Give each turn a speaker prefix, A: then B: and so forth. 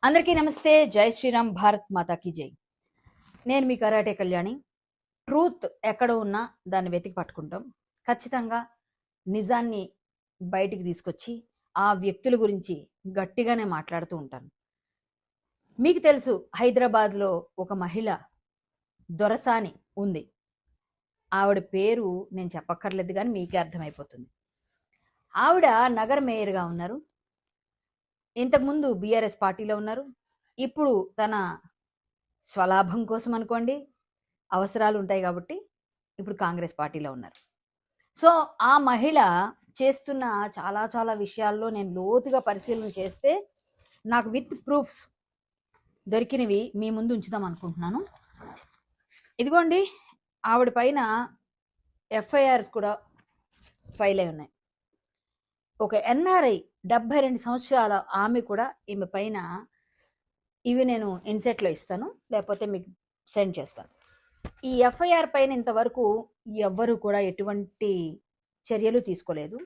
A: అందరికీ నమస్తే. జై శ్రీరామ్, భారత్ మాతాకి జై. నేను మీ కరాటే కళ్యాణి. ట్రూత్ ఎక్కడ ఉన్నా దాన్ని వెతికి పట్టుకుంటాం. ఖచ్చితంగా నిజాన్ని బయటికి తీసుకొచ్చి ఆ వ్యక్తుల గురించి గట్టిగానే మాట్లాడుతూ ఉంటాను. మీకు తెలుసు, హైదరాబాద్లో ఒక మహిళ దొరసాని ఉంది. ఆవిడ పేరు నేను చెప్పక్కర్లేదు, కానీ మీకే అర్థమైపోతుంది. ఆవిడ నగర మేయర్గా ఉన్నారు. ఇంతకుముందు బీఆర్ఎస్ పార్టీలో ఉన్నారు. ఇప్పుడు తన స్వలాభం కోసం అనుకోండి, అవసరాలు ఉంటాయి కాబట్టి ఇప్పుడు కాంగ్రెస్ పార్టీలో ఉన్నారు. సో ఆ మహిళ చేస్తున్న చాలా చాలా విషయాల్లో నేను లోతుగా పరిశీలన చేస్తే నాకు విత్ ప్రూఫ్స్ దొరికినవి మీ ముందు ఉంచుదాం అనుకుంటున్నాను. ఇదిగోండి, ఆవిడ పైన ఎఫ్ఐఆర్స్ కూడా ఫైల్ అయి ఉన్నాయి. ఒక ఎన్ఆర్ఐ 72 సంవత్సరాల ఆమె కూడా ఈమె పైన, ఇవి నేను ఇన్సెట్లో ఇస్తాను, లేకపోతే మీకు సెండ్ చేస్తాను. ఈ ఎఫ్ఐఆర్ పైన ఇంతవరకు ఎవ్వరు కూడా ఎటువంటి చర్యలు తీసుకోలేదు.